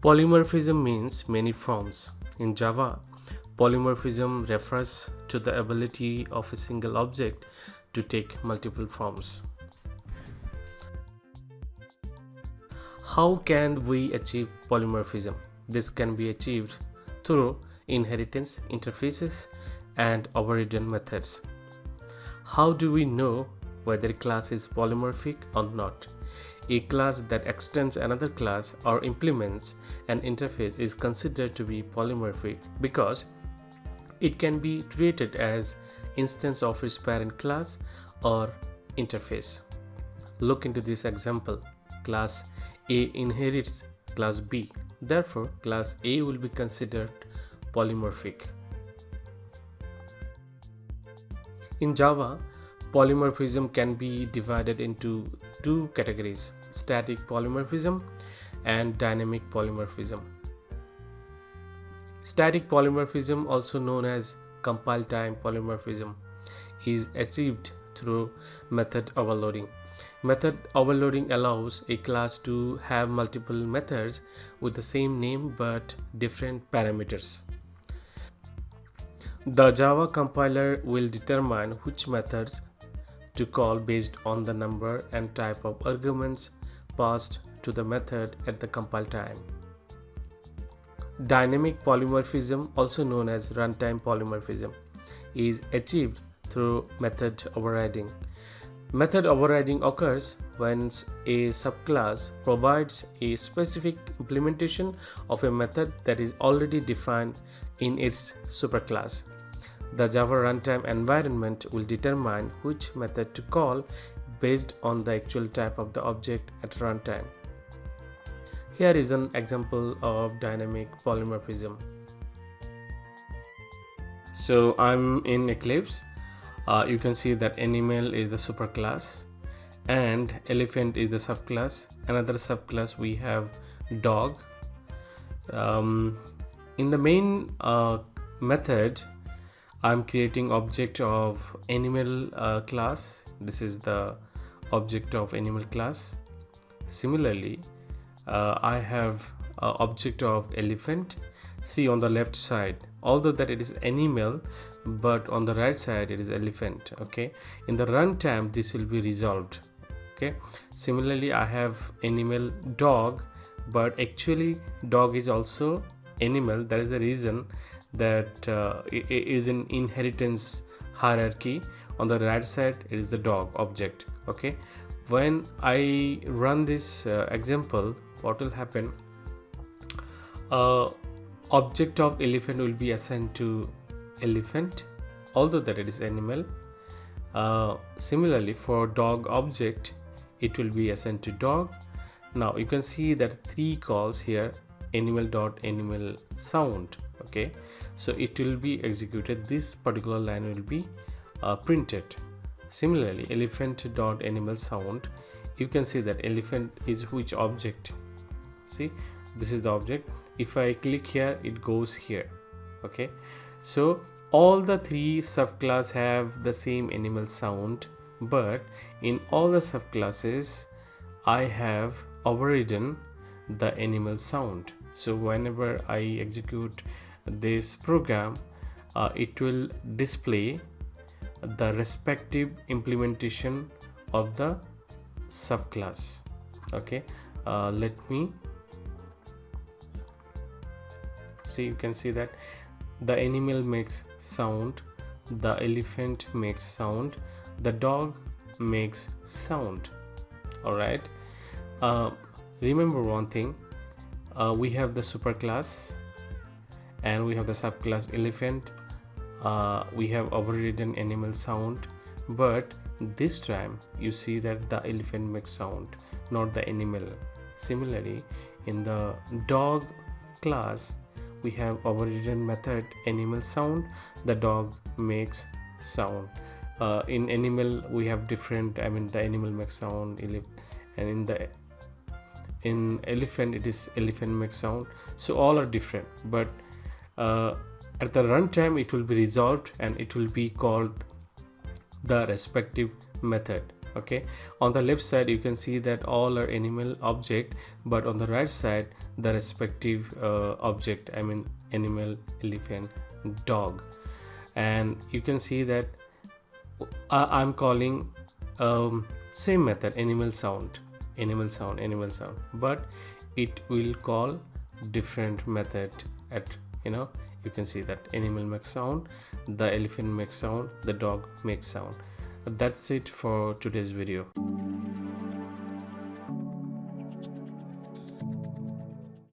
Polymorphism means many forms. In Java, polymorphism refers to the ability of a single object to take multiple forms. How can we achieve polymorphism? This can be achieved through inheritance, interfaces, and overridden methods. How do we know whether a class is polymorphic or not? A class that extends another class or implements an interface is considered to be polymorphic because it can be treated as instance of its parent class or interface. Look into this example. Class A inherits class B. Therefore, class A will be considered polymorphic. In Java, polymorphism can be divided into two categories: static polymorphism and dynamic polymorphism. Static polymorphism, also known as compile time polymorphism, is achieved through method overloading. Method overloading allows a class to have multiple methods with the same name but different parameters. The Java compiler will determine which methods to call based on the number and type of arguments passed to the method at the compile time. Dynamic polymorphism, also known as runtime polymorphism, is achieved through method overriding. Method overriding occurs when a subclass provides a specific implementation of a method that is already defined in its superclass. The Java runtime environment will determine which method to call based on the actual type of the object at runtime. Here is an example of dynamic polymorphism. So I'm in Eclipse. You can see that animal is the superclass and elephant is the subclass. Another subclass we have dog. In the main method, I'm creating object of animal class. This is the object of animal class. Similarly, I have object of elephant. See on the left side, although that it is animal, but on the right side it is elephant. Okay, in the runtime this will be resolved. Okay, similarly I have animal dog, but actually dog is also animal. That is the reason that it is an inheritance hierarchy. On the right side it is the dog object. Okay, when I run this example, what will happen? Object of elephant will be assigned to elephant, although that it is animal. Similarly, for dog object, it will be assigned to dog. Now you can see that three calls here: animal sound. Okay, so it will be executed. This particular line will be printed. Similarly, elephant.animal sound. You can see that elephant is which object. See, this is the object. If I click here, it goes here. Okay, so all the three subclasses have the same animal sound, but in all the subclasses I have overridden the animal sound. So whenever I execute this program, it will display the respective implementation of the subclass. Okay, let me see. You can see that the animal makes sound, the elephant makes sound, the dog makes sound. All right, remember one thing, we have the superclass and we have the subclass elephant. We have overridden animal sound, but this time you see that the elephant makes sound, not the animal. Similarly, in the dog class, we have overridden method animal sound, the dog makes sound. In animal we have different, the animal makes sound, and in elephant it is elephant makes sound. So all are different, but at the runtime it will be resolved and it will be called the respective method. Okay, on the left side you can see that all are animal object, but on the right side the respective object, I mean animal, elephant, dog. And you can see that I'm calling same method, animal sound, but it will call different method at, you can see that animal makes sound, the elephant makes sound, the dog makes sound. That's it for today's video.